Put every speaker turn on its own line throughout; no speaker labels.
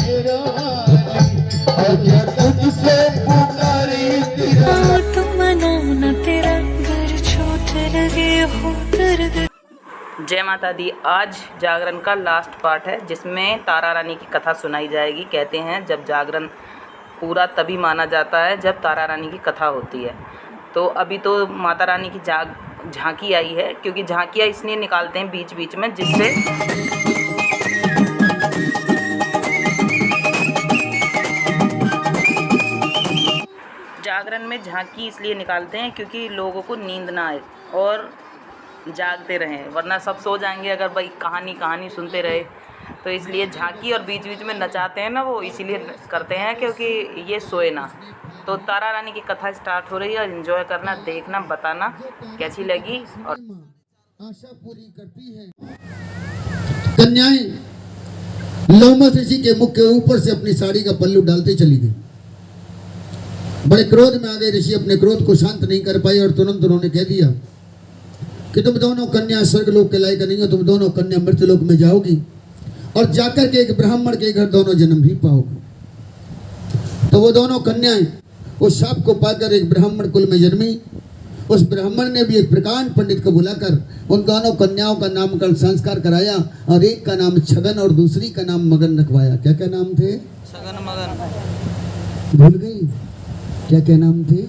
शेरा वाली, आजा तुझसे पुकारी तेरा।
तुम मनाओ ना तेरा घर छोट लगे हो दर्द।
जय माता दी। आज जागरण का लास्ट पार्ट है जिसमें तारा रानी की कथा सुनाई जाएगी। कहते हैं जब जागरण पूरा तभी माना जाता है जब तारा रानी की कथा होती है। तो अभी तो माता रानी की झांकी आई है, क्योंकि झांकियाँ इसलिए निकालते हैं बीच बीच में जिससे जागरण में झांकी इसलिए निकालते हैं क्योंकि लोगों को नींद ना आए और जागते रहें, वरना सब सो जाएंगे अगर भाई कहानी सुनते रहे। तो इसलिए झांकी और बीच बीच में नचाते हैं ना, वो इसीलिए करते हैं क्योंकि ये सोए ना। तो तारा रानी की कथा स्टार्ट हो रही है। एंजॉय करना, देखना, बताना कैसी लगी। और
आशा पूरी करती है। कन्याएं लोमस ऋषि के मुख के ऊपर से अपनी साड़ी का पल्लू डालते चली गई। बड़े क्रोध में आ गए ऋषि, अपने क्रोध को शांत नहीं कर पाए और तुरंत उन्होंने कह दिया कि तुम दोनों कन्या स्वर्ग लोक के लायक नहीं हो, तुम दोनों कन्या मृत्यु लोक में जाओगी और जाकर के एक ब्राह्मण के घर दोनों जन्म ही पाओगे। तो वो दोनों कन्याएं उस शाप को पाकर एक ब्राह्मण कुल में जन्मी। उस ब्राह्मण ने भी एक प्रकांड पंडित को बुलाकर उन दोनों कन्याओं का नामकरण संस्कार कराया और एक का नाम छगन और दूसरी का नाम मगन रखवाया। क्या क्या नाम थे?
छगन मगन।
भूल गई? क्या क्या नाम थे?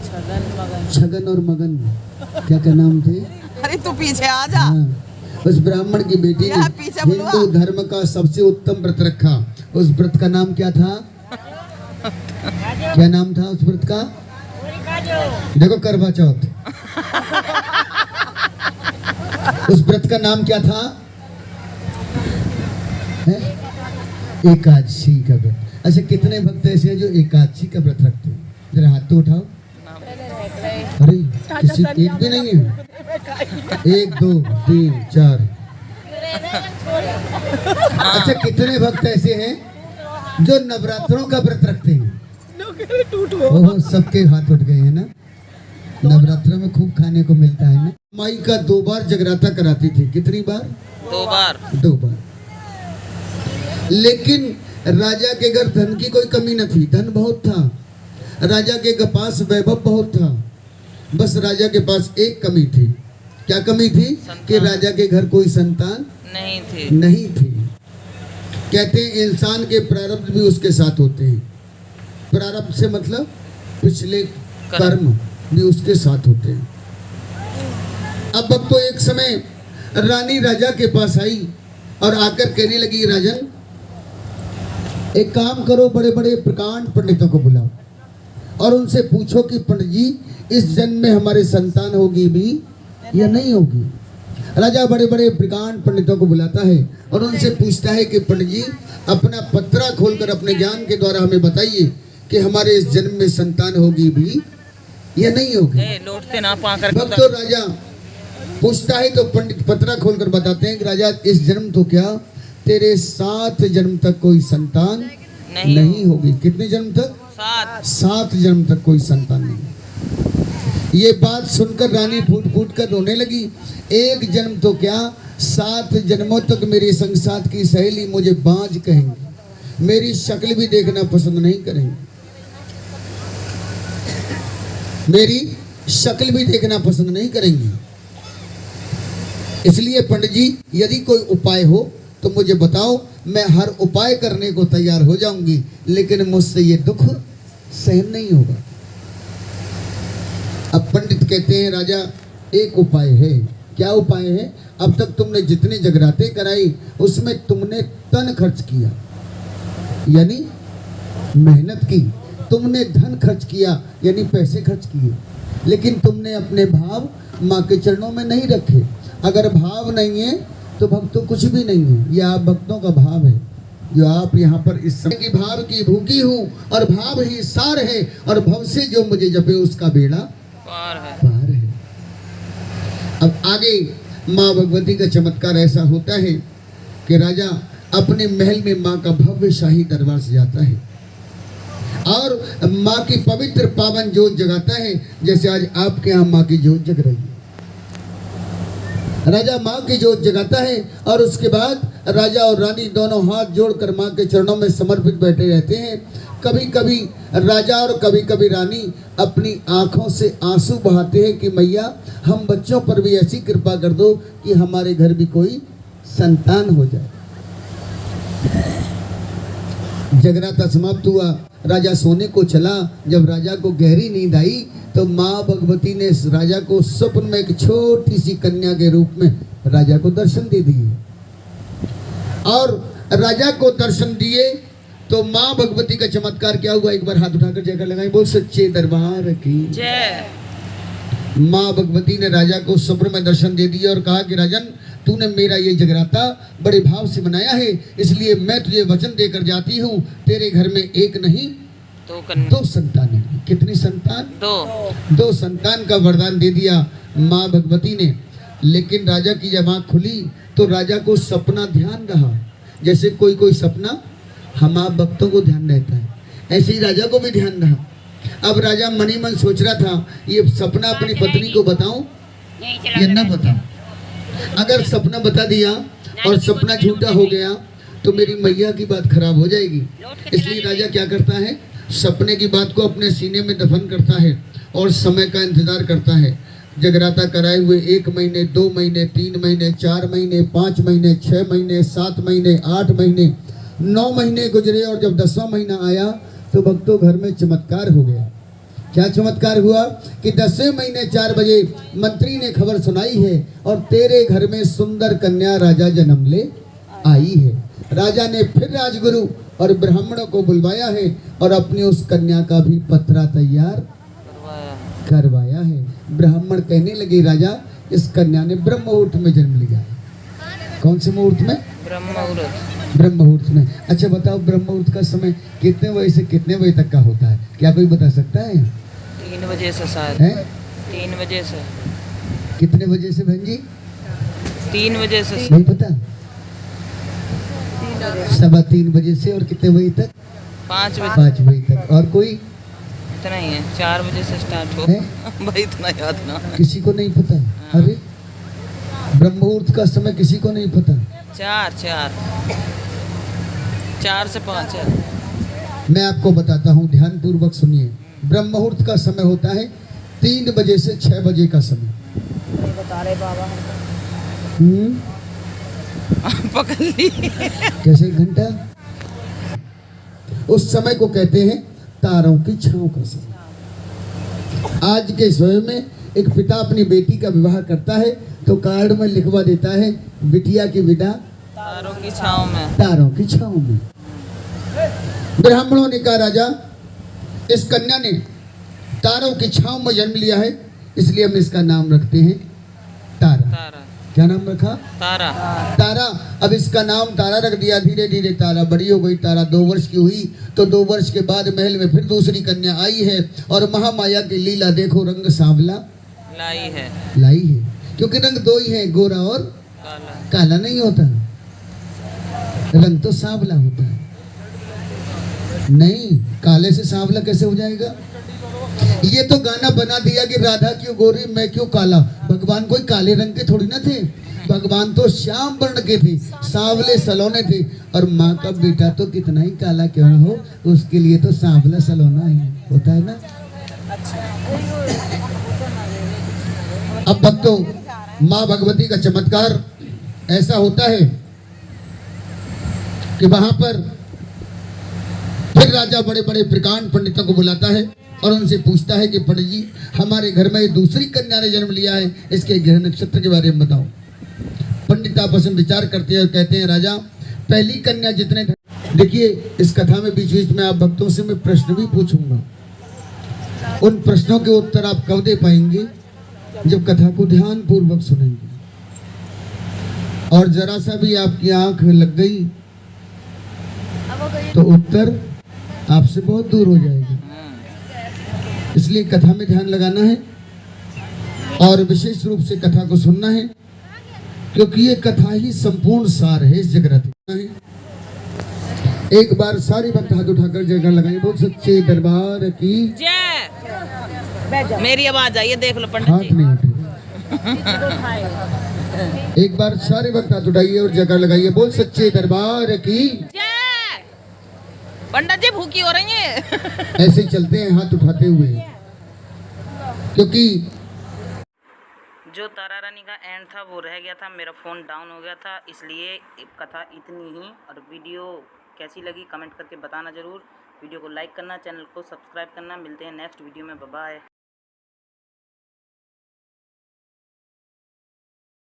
छगन मगन।
छगन और मगन क्या क्या नाम थे?
अरे तू पीछे आ जा।
उस ब्राह्मण की बेटी ने हिंदू धर्म का सबसे उत्तम व्रत रखा। उस व्रत का नाम क्या था? क्या नाम था उस व्रत का? देखो, करवा चौथ। उस व्रत का नाम क्या था? एकादशी का व्रत। अच्छा, कितने भक्त ऐसे हैं जो एकादशी का व्रत रखते हैं? जरा हाथ तो उठाओ। अरे किसी एक भी नहीं है? 1 2 3 4। अच्छा, कितने भक्त ऐसे हैं जो नवरात्रों का व्रत रखते हैं? ओह, सबके हाथ उठ गए हैं ना। नवरात्र में खूब खाने को मिलता है ना। माई का 2 बार जगराता कराती थी। कितनी बार? 2 बार। लेकिन राजा के घर धन की कोई कमी न थी, धन बहुत था। राजा के पास वैभव बहुत था। बस राजा के पास एक कमी थी। क्या कमी थी? कि राजा के घर कोई संतान नहीं थी। कहते हैं इंसान के प्रारब्ध भी उसके साथ होते हैं। प्रारब्ध से मतलब पिछले कर्म भी उसके साथ होते हैं। अब तो एक समय रानी राजा के पास आई और आकर कहने लगी, राजन एक काम करो, बड़े बड़े प्रकांड पंडितों को बुलाओ और उनसे पूछो कि पंडित जी इस जन्म में हमारे संतान होगी भी या नहीं होगी। राजा बड़े बड़े प्रकांड पंडितों को बुलाता है और उनसे पूछता है कि पंडित जी अपना पत्रा खोलकर अपने ज्ञान के द्वारा हमें बताइए कि हमारे इस जन्म में संतान होगी भी या नहीं होगी। भक्त तो राजा पूछता है तो पंडित पत्रा खोलकर बताते हैं कि राजा इस जन्म तो क्या, तेरे 7 जन्म तक कोई संतान नहीं होगी। कितने जन्म तक? 7 जन्म तक कोई संतान नहीं। ये बात सुनकर रानी फूट फूट कर रोने लगी। 1 जन्म तो क्या, 7 जन्मों तक मेरे संग साथ की सहेली मुझे बांझ कहेंगी, मेरी शक्ल भी देखना पसंद नहीं करेंगी, मेरी शक्ल भी देखना पसंद नहीं करेंगी। इसलिए पंडित जी यदि कोई उपाय हो तो मुझे बताओ, मैं हर उपाय करने को तैयार हो जाऊंगी, लेकिन मुझसे ये दुख सहन नहीं होगा। अब पंडित कहते हैं राजा एक उपाय है। क्या उपाय है? अब तक तुमने जितने जगराते कराई उसमें तुमने तन खर्च किया, यानी मेहनत की, तुमने धन खर्च किया यानी पैसे खर्च किए, लेकिन तुमने अपने भाव माँ के चरणों में नहीं रखे। अगर भाव नहीं है तो भक्तों कुछ भी नहीं है। यह आप भक्तों का भाव है जो आप यहाँ पर इस समय की भाव की भूखी हूँ और भाव ही सार है और भव से जो मुझे जपे उसका बेड़ा पार है। अब आगे माँ भगवती का चमत्कार ऐसा होता है कि राजा अपने महल में माँ का भव्य शाही दरबार सजाता है और माँ की पवित्र पावन जोत जगाता है, जैसे आज आपके यहाँ माँ की जोत जग रही है। राजा माँ की जोत जगाता है और उसके बाद राजा और रानी दोनों हाथ जोड़कर माँ के चरणों में समर्पित बैठे रहते हैं। कभी कभी राजा और कभी कभी रानी अपनी आंखों से आंसू बहाते हैं कि मैया हम बच्चों पर भी ऐसी कृपा कर दो कि हमारे घर भी कोई संतान हो जाए। जगराता समाप्त हुआ, राजा सोने को चला। जब राजा को गहरी नींद आई तो माँ भगवती ने राजा को स्वप्न में एक छोटी सी कन्या के रूप में राजा को दर्शन दे दिए। और राजा को दर्शन दिए तो माँ भगवती का चमत्कार क्या हुआ, एक बार हाथ उठाकर जयकार लगाई, बोल सच्चे दरबार की
जय।
माँ भगवती ने राजा को स्वप्न में दर्शन दे दिया और कहा कि राजन, तूने मेरा ये जगराता बड़े भाव से मनाया है, इसलिए मैं तुझे वचन देकर जाती हूँ, तेरे घर में एक नहीं दो संतान है। कितनी संतान? दो संतान का वरदान दे दिया माँ भगवती ने। लेकिन राजा की जब आँख खुली तो राजा को सपना ध्यान रहा। जैसे कोई कोई सपना हम आप भक्तों को ध्यान रहता है, ऐसे ही राजा को भी ध्यान रहा। अब राजा मनी मन सोच रहा था, ये सपना अपनी पत्नी को बताऊं या न बताऊं। अगर सपना बता दिया और सपना झूठा हो गया तो मेरी मैया की बात खराब हो जाएगी। इसलिए राजा क्या करता है, सपने की बात को अपने सीने में दफन करता है और समय का इंतजार करता है। जगराता कराए हुए 1 महीने, 2 महीने, 3 महीने, 4 महीने, 5 महीने, 6 महीने, 7 महीने, 8 महीने, 9 महीने गुजरे और जब 10वां महीना आया तो भक्तों घर में चमत्कार हो गया। क्या चमत्कार हुआ कि 10वें महीने 4 बजे मंत्री ने खबर सुनाई है और तेरे घर में सुंदर कन्या राजा जन्म ले आई है। राजा ने फिर राजगुरु और ब्राह्मणों को बुलवाया है और अपनी उस कन्या का भी पत्रा तैयार करवाया है। ब्राह्मण कहने लगे, राजा इस कन्या ने ब्रह्म मुहूर्त में जन्म लिया है। कौन से मुहूर्त में? ब्रह्म मुहूर्त में। अच्छा बताओ, ब्रह्म मुहूर्त का समय कितने बजे से कितने बजे तक का होता है? क्या कोई बता सकता है?
3 बजे से शायद
है?
3 बजे से।
कितने बजे से बहन जी?
3 बजे से।
नहीं पता? 3:15 बजे से और कितने बजे तक?
5 बजे।
5 बजे तक। और कोई?
इतना ही है, 4 बजे से स्टार्ट हो भाई, इतना याद ना।
किसी को नहीं पता? अरे ब्रह्म मुहूर्त का समय किसी को नहीं पता? 4 से 5 है। मैं आपको बताता हूँ, ध्यान पूर्वक सुनिए। ब्रह्म मुहूर्त का समय होता है 3 बजे से 6 बजे का समय।
बता रहे बाबा पकड़ ली
कैसे? 1 घंटा। उस समय को कहते हैं तारों की छांव का समय। आज के समय में एक पिता अपनी बेटी का विवाह करता है तो कार्ड में लिखवा देता है, बिटिया की विदा
तारों की छांव में।
तारों की छांव में। ब्राह्मणों ने कहा, राजा इस कन्या ने तारों की छांव में जन्म लिया है, इसलिए हम इसका नाम रखते हैं तारा। क्या नाम रखा? तारा। अब इसका नाम तारा रख दिया। धीरे धीरे तारा बड़ी हो गई। तारा 2 वर्ष की हुई तो 2 वर्ष के बाद महल में फिर दूसरी कन्या आई है और महामाया की लीला देखो, रंग सांवला लाई है। क्योंकि रंग 2 ही है, गोरा और काला नहीं होता, रंग तो सांवला होता है। नहीं, काले से सांवला कैसे हो जाएगा? ये तो गाना बना दिया कि राधा क्यों गोरी मैं क्यों काला। भगवान कोई काले रंग के थोड़ी ना थे, भगवान तो श्याम वर्ण के थे, सांवले सलोने थे। और माँ का बेटा तो कितना ही काला क्यों हो, उसके लिए तो सांवला सलोना ही होता है ना। अब भक्तों, माँ भगवती का चमत्कार ऐसा होता है कि वहां पर फिर राजा बड़े बड़े प्रकांड पंडितों को बुलाता है और उनसे पूछता है कि पंडित जी, हमारे घर में दूसरी कन्या ने जन्म लिया है, इसके ग्रह नक्षत्र के बारे में बताओ। पंडित आपस में विचार करते हैं और कहते हैं, राजा पहली कन्या जितने, देखिए इस कथा में बीच बीच में आप भक्तों से मैं प्रश्न भी पूछूंगा। उन प्रश्नों के उत्तर आप कब दे पाएंगे? जब कथा को ध्यान पूर्वक सुनेंगे। और जरा सा भी आपकी आंख लग गई तो उत्तर आपसे बहुत दूर हो जाएगा। इसलिए कथा में ध्यान लगाना है और विशेष रूप से कथा को सुनना है, क्योंकि ये कथा ही संपूर्ण सार है इस जगराते। एक बार सारी भक्त हाथ उठाकर जयकार लगाएं, बोल सच्चे दरबार की जय। मेरी आवाज आई है, देख लो पंडित जी। हाथ नहीं उठे। एक बार सारे वक्त हाथ उठाइए और जगह लगाइए। बोल सच्चे दरबार की।
पंडित जी भूखी हो रही है।
ऐसे ही चलते हैं हाथ उठाते हुए, क्योंकि
जो तारा रानी का एंड था वो रह गया था, मेरा फ़ोन डाउन हो गया था, इसलिए कथा इतनी ही। और वीडियो कैसी लगी कमेंट करके बताना ज़रूर। वीडियो को लाइक करना, चैनल को सब्सक्राइब करना। मिलते हैं नेक्स्ट वीडियो में। Bye bye.